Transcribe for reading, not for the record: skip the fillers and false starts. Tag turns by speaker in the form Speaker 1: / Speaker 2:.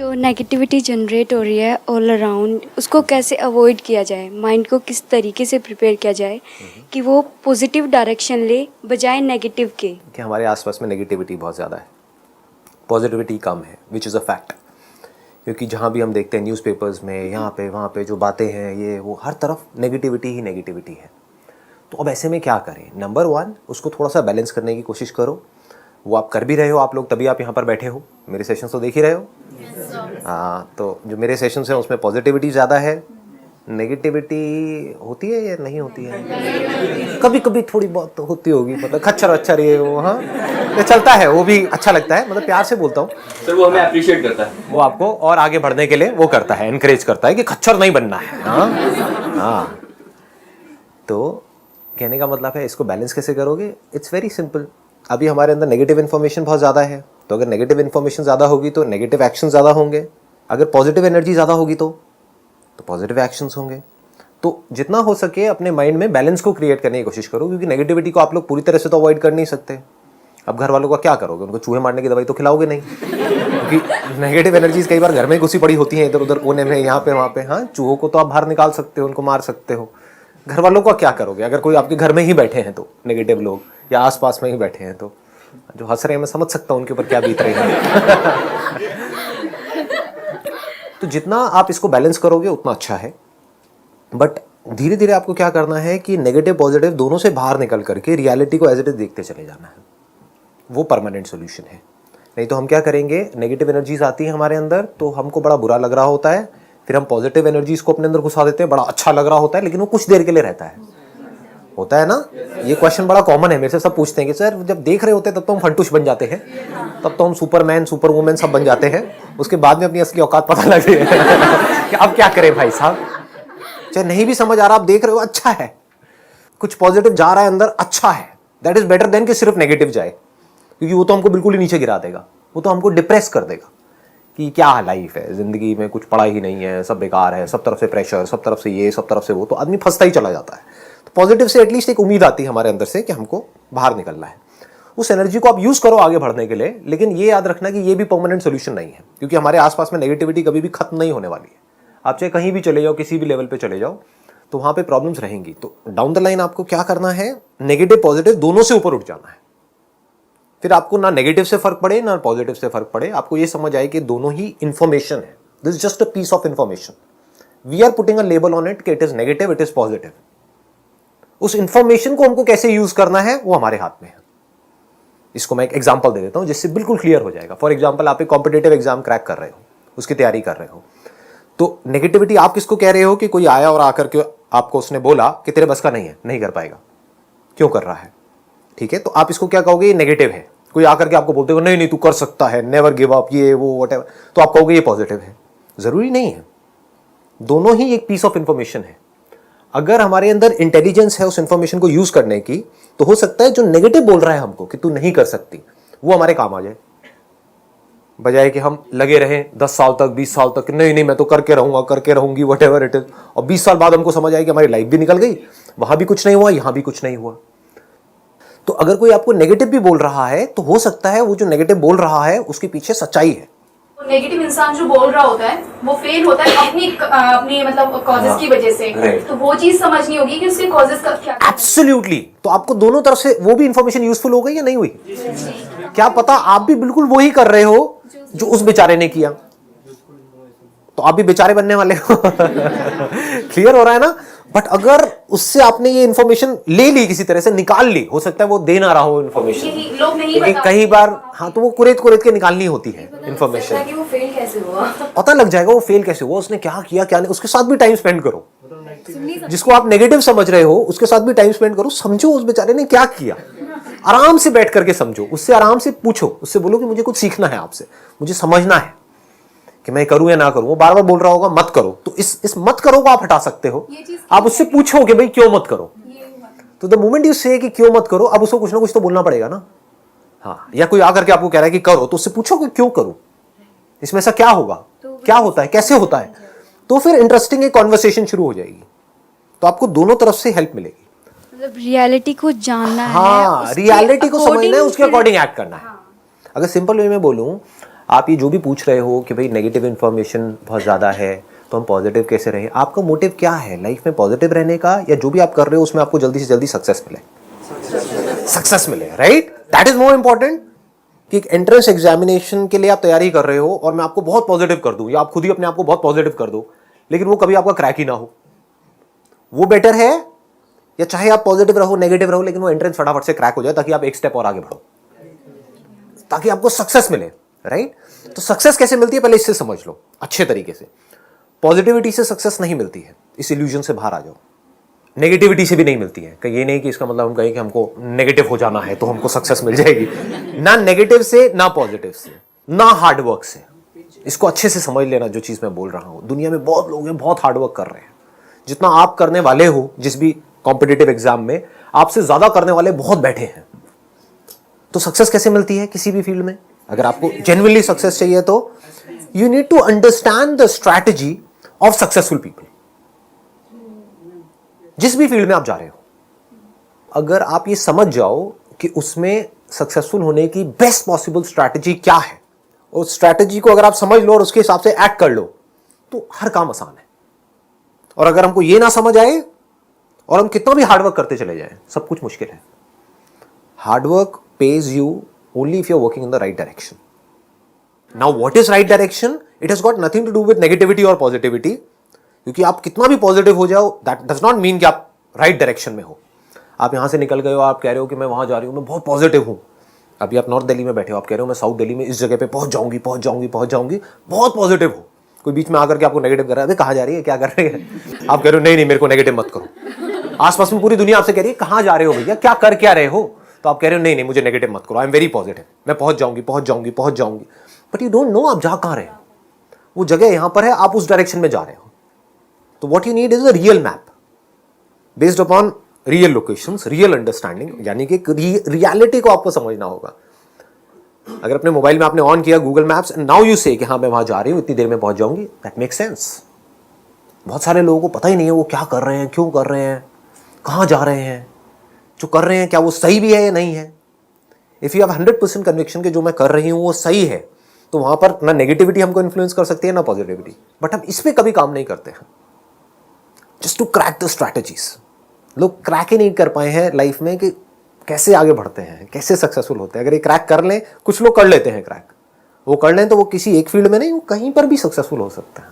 Speaker 1: जो negativity generate हो रही है ऑल अराउंड, उसको कैसे अवॉइड किया जाए? माइंड को किस तरीके से प्रिपेयर किया जाए कि वो पॉजिटिव डायरेक्शन ले बजाय नेगेटिव के?
Speaker 2: कि हमारे आसपास में नेगेटिविटी बहुत ज़्यादा है, पॉजिटिविटी कम है, विच इज़ अ फैक्ट। क्योंकि जहाँ भी हम देखते हैं न्यूज़पेपर्स में, यहाँ पे वहाँ पे जो बातें हैं, ये वो हर तरफ नेगेटिविटी ही नेगेटिविटी है। तो अब ऐसे में क्या करें? नंबर 1, उसको थोड़ा सा बैलेंस करने की कोशिश करो। वो आप कर भी रहे हो आप लोग, तभी आप यहाँ पर बैठे हो, मेरे सेशंस तो देख ही रहे हो। हाँ, तो जो मेरे सेशंस हैं उसमें पॉजिटिविटी ज़्यादा है, नेगेटिविटी होती है या नहीं होती है? कभी कभी थोड़ी बहुत तो होती होगी, मतलब खच्चर वच्चर ये वो, हाँ ये चलता है, वो भी अच्छा लगता है, मतलब प्यार से बोलता हूँ
Speaker 3: सर। वो हमें अप्रिशिएट करता है,
Speaker 2: वो आपको और आगे बढ़ने के लिए वो करता है, इनकरेज करता है कि खच्चर नहीं बनना है। हाँ हाँ, तो कहने का मतलब है इसको बैलेंस कैसे करोगे? It's very simple. अभी हमारे अंदर नेगेटिव इन्फॉर्मेशन बहुत ज़्यादा है, तो अगर नेगेटिव इन्फॉर्मेशन ज़्यादा होगी तो नेगेटिव एक्शन ज़्यादा होंगे। अगर पॉजिटिव एनर्जी ज़्यादा होगी तो पॉजिटिव एक्शंस होंगे। तो जितना हो सके अपने माइंड में बैलेंस को क्रिएट करने की कोशिश करो, क्योंकि नेगेटिविटी को आप लोग पूरी तरह से तो अवॉइड कर नहीं सकते। अब घर वालों का क्या करोगे? उनको चूहे मारने की दवाई तो खिलाओगे नहीं, क्योंकि नेगेटिव एनर्जीज कई बार घर में घुसी पड़ी होती हैं, इधर उधर कोने में, यहाँ पे वहाँ पे। हाँ, चूहों को तो आप बाहर निकाल सकते हो, उनको मार सकते हो। घर वालों का क्या करोगे? अगर कोई आपके घर में ही बैठे हैं तो नेगेटिव लोग, या आसपास में ही बैठे हैं, तो जो हंस रहे हैं मैं समझ सकता हूँ उनके ऊपर क्या बीत रही है। तो जितना आप इसको बैलेंस करोगे उतना अच्छा है। बट धीरे धीरे आपको क्या करना है कि नेगेटिव पॉजिटिव दोनों से बाहर निकल करके रियलिटी को एज इट इज देखते चले जाना है। वो परमानेंट सोल्यूशन है। नहीं तो हम क्या करेंगे, नेगेटिव एनर्जीज आती है हमारे अंदर तो हमको बड़ा बुरा लग रहा होता है, फिर हम पॉजिटिव एनर्जीज को अपने अंदर घुसा देते हैं, बड़ा अच्छा लग रहा होता है, लेकिन वो कुछ देर के लिए रहता है। होता है ना? ये क्वेश्चन बड़ा कॉमन है, मेरे से सब पूछते हैं कि सर जब देख रहे होते हैं तब तो हम फंटूश बन जाते हैं, तब तो हम सुपरमैन सुपर वुमेन सब बन जाते हैं, उसके बाद में अपनी असली औकात पता लगती है कि अब क्या करें भाई साहब। चाहे नहीं भी समझ आ रहा, आप देख रहे हो अच्छा है, कुछ पॉजिटिव जा रहा है अंदर, अच्छा है, दैट इज बेटर देन कि सिर्फ नेगेटिव जाए, क्योंकि वो तो हमको बिल्कुल ही नीचे गिरा देगा, वो तो हमको डिप्रेस कर देगा कि क्या लाइफ है, जिंदगी में कुछ पड़ा ही नहीं है, सब बेकार है, सब तरफ से प्रेशर, सब तरफ से ये, सब तरफ से वो, तो आदमी फंसता ही चला जाता है। तो पॉजिटिव से एटलीस्ट एक उम्मीद आती है हमारे अंदर से कि हमको बाहर निकलना है। उस एनर्जी को आप यूज करो आगे बढ़ने के लिए, लेकिन ये याद रखना कि ये भी परमानेंट सोल्यूशन नहीं है, क्योंकि हमारे आसपास में नेगेटिविटी कभी भी खत्म नहीं होने वाली है। आप चाहे कहीं भी चले जाओ, किसी भी लेवल पे चले जाओ, तो वहां पे प्रॉब्लम्स रहेंगी। तो डाउन द लाइन आपको क्या करना है, नेगेटिव पॉजिटिव दोनों से ऊपर उठ जाना है। फिर आपको ना नेगेटिव से फर्क पड़े ना पॉजिटिव से फर्क पड़े, आपको ये समझ आए कि दोनों ही इंफॉर्मेशन है। This is just a piece of information, we are putting a label on it कि it is negative, it is positive. उस इंफॉर्मेशन को हमको कैसे यूज करना है वो हमारे हाथ में है। इसको मैं एक एग्जांपल दे देता हूं जिससे बिल्कुल क्लियर हो जाएगा। फॉर एग्जांपल, आप एक कॉम्पिटेटिव एग्जाम क्रैक कर रहे हो, उसकी तैयारी कर रहे हो, तो नेगेटिविटी आप किसको कह रहे हो कि कोई आया और आकर के आपको उसने बोला कि तेरे बस का नहीं है, नहीं कर पाएगा, क्यों कर रहा है, ठीक है, तो आप इसको क्या कहोगे, ये नेगेटिव है। कोई आकर के आपको बोलते हो नहीं नहीं तू कर सकता है, नेवर गिव अप, ये वो व्हाटएवर, तो आप कहोगे ये पॉजिटिव है। जरूरी नहीं है, दोनों ही एक पीस ऑफ इंफॉर्मेशन है। अगर हमारे अंदर इंटेलिजेंस है उस इंफॉर्मेशन को यूज करने की, तो हो सकता है जो नेगेटिव बोल रहा है हमको कि तू नहीं कर सकती, वो हमारे काम आ जाए, बजाय कि हम लगे रहें 10 साल तक 20 साल तक, नहीं नहीं मैं तो करके रहूंगा, करके रहूंगी, व्हाटएवर इट इज, और 20 साल बाद हमको समझ आए कि हमारी लाइफ भी निकल गई, वहां भी कुछ नहीं हुआ, यहां भी कुछ नहीं हुआ। तो अगर कोई आपको नेगेटिव भी बोल रहा है, तो हो सकता है वो जो नेगेटिव बोल रहा है उसके पीछे सच्चाई है।
Speaker 4: नेगेटिव इंसान जो बोल रहा होता है वो फेल होता है अपनी मतलब कॉजेस की वजह से, तो वो चीज समझनी होगी कि उसके कॉजेस का क्या।
Speaker 2: एब्सोल्युटली। तो आपको दोनों तरफ से वो भी इंफॉर्मेशन यूजफुल हो गई या नहीं हुई? क्या पता आप भी बिल्कुल वही कर रहे हो जो उस बेचारे ने किया, तो आप भी बेचारे बनने वाले हो। क्लियर हो रहा है ना? बट अगर उससे आपने ये इंफॉर्मेशन ले ली, किसी तरह से निकाल ली, हो सकता है वो दे ना रहा हो इंफॉर्मेशन,
Speaker 4: लोग नहीं
Speaker 2: लेकिन कई बार हाँ, तो वो कुरेद कुरेद के निकालनी होती है इंफॉर्मेशन।
Speaker 4: वो फेल कैसे हुआ
Speaker 2: पता लग जाएगा वो फेल कैसे हुआ, उसने क्या किया क्या नहीं, उसके साथ भी टाइम स्पेंड करो। जिसको आप नेगेटिव समझ रहे हो उसके साथ भी टाइम स्पेंड करो, समझो उस बेचारे ने क्या किया, आराम से बैठ करके समझो, उससे आराम से पूछो, उससे बोलो कि मुझे कुछ सीखना है आपसे, मुझे समझना है कि मैं करूं या ना करूं। वो बार बार बोल रहा होगा मत करो, तो इस मत करो को आप हटा सकते हो। आप उससे पूछो कि भाई क्यों मत करो, तो द मोमेंट यू से कि क्यों मत करो, अब उसको कुछ ना कुछ तो बोलना पड़ेगा ना। हाँ, या कोई आकर के आपको कह रहा है कि करो, तो उससे पूछो कि क्यों करूं, इसमें ऐसा क्या होगा, क्या होता है, कैसे होता है, तो फिर इंटरेस्टिंग एक कॉन्वर्सेशन शुरू हो जाएगी। तो आपको दोनों तरफ से हेल्प मिलेगी।
Speaker 1: मतलब रियलिटी को जानना है,
Speaker 2: हाँ, रियलिटी को समझना है, उसके अकॉर्डिंग एक्ट करना है। अगर सिंपल वे में बोलूं, आप ये जो भी पूछ रहे हो कि भाई नेगेटिव इन्फॉर्मेशन बहुत ज़्यादा है तो हम पॉजिटिव कैसे रहें, आपका मोटिव क्या है लाइफ में पॉजिटिव रहने का, या जो भी आप कर रहे हो उसमें आपको जल्दी से जल्दी सक्सेस मिले, right? That is more important कि एक एंट्रेंस एग्जामिनेशन के लिए आप तैयारी कर रहे हो और मैं आपको बहुत पॉजिटिव कर दूं, या आप खुद ही अपने आप को बहुत पॉजिटिव कर दो लेकिन वो कभी आपका क्रैक ही ना हो, वो बेटर है या चाहे आप पॉजिटिव रहो नेगेटिव रहो लेकिन वो एंट्रेंस फटाफट से क्रैक हो जाए ताकि आप एक स्टेप और आगे बढ़ो, ताकि आपको सक्सेस मिले, राइट? तो सक्सेस कैसे मिलती है पहले इससे समझ लो अच्छे तरीके से। पॉजिटिविटी से सक्सेस नहीं मिलती है, इस इल्यूजन से बाहर आ जाओ। नेगेटिविटी से भी नहीं मिलती है, कहीं ये नहीं कि इसका मतलब हम कहें कि हमको नेगेटिव हो जाना है तो हमको सक्सेस मिल जाएगी, ना नेगेटिव से ना पॉजिटिव से ना हार्डवर्क से। इसको अच्छे से समझ लेना जो चीज मैं बोल रहा हूं। दुनिया में बहुत लोग हैं बहुत हार्डवर्क कर रहे हैं, जितना आप करने वाले हो जिस भी कॉम्पिटिटिव एग्जाम में आपसे ज्यादा करने वाले बहुत बैठे हैं। तो सक्सेस कैसे मिलती है किसी भी फील्ड में? अगर आपको जेन्युइनली सक्सेस चाहिए तो you need to understand the strategy of successful people. जिस भी फील्ड में आप जा रहे हो, अगर आप ये समझ जाओ कि उसमें सक्सेसफुल होने की बेस्ट पॉसिबल स्ट्रैटेजी क्या है, उस स्ट्रैटेजी को अगर आप समझ लो और उसके हिसाब से एक्ट कर लो तो हर काम आसान है। और अगर हमको ये ना समझ आए और हम कितना भी हार्डवर्क करते चले जाएं, सब कुछ मुश्किल है। Hard work pays you only if you're working in the right direction. Now what is right direction? It has got nothing to do with negativity or positivity. क्योंकि आप कितना भी पॉजिटिव हो जाओ that does not mean कि आप right direction में हो। आप यहां से निकल गए हो, आप कह रहे हो कि मैं वहां जा रही हूं, मैं बहुत पॉजिटिव हूं। अभी आप नॉर्थ दिल्ली में बैठे हो, आप कह रहे हो मैं साउथ दिल्ली में इस जगह पे पहुंच जाऊंगी, बहुत पॉजिटिव हो। कोई बीच में आकर के आपको नेगेटिव कर रहा है, अबे कहां जा रही है, क्या कर रही है? आप कह रहे हो नहीं नहीं मेरे को नेगेटिव मत करो। आसपास में पूरी दुनिया आपसे कह रही है कहां जा रहे हो भैया, क्या कर क्या रहे हो? तो आप कह रहे हो नहीं नहीं मुझे नेगेटिव मत करो, आई एम वेरी पॉजिटिव, मैं पहुंच जाऊंगी। बट यू डोंट नो आप जा कहां रहे हो। वो जगह यहां पर है, आप उस डायरेक्शन में जा रहे हो। तो what you need is a real map based upon real locations, real understanding, यानी कि रियलिटी को आपको समझना होगा। अगर अपने मोबाइल में आपने ऑन किया Google maps and now you से कि हाँ मैं वहां जा रही हूं, इतनी देर में पहुंच जाऊंगी, दैट मेक्स सेंस। बहुत सारे लोगों को पता ही नहीं है वो क्या कर रहे हैं, क्यों कर रहे हैं, कहां जा रहे हैं, जो कर रहे हैं क्या वो सही भी है या नहीं है। इफ यू हैव 100% कन्विक्शन कि जो मैं कर रही हूं वो सही है, तो वहां पर ना नेगेटिविटी हमको इन्फ्लुएंस कर सकती है ना पॉजिटिविटी। बट हम इस पे कभी काम नहीं करते हैं, just to crack the strategies. लोग क्रैक ही नहीं कर पाए हैं लाइफ में कि कैसे आगे बढ़ते हैं, कैसे सक्सेसफुल होते हैं। अगर ये क्रैक कर लें, कुछ लोग कर लेते हैं क्रैक, वो कर लें तो वो किसी एक फील्ड में नहीं, वो कहीं पर भी सक्सेसफुल हो सकते हैं।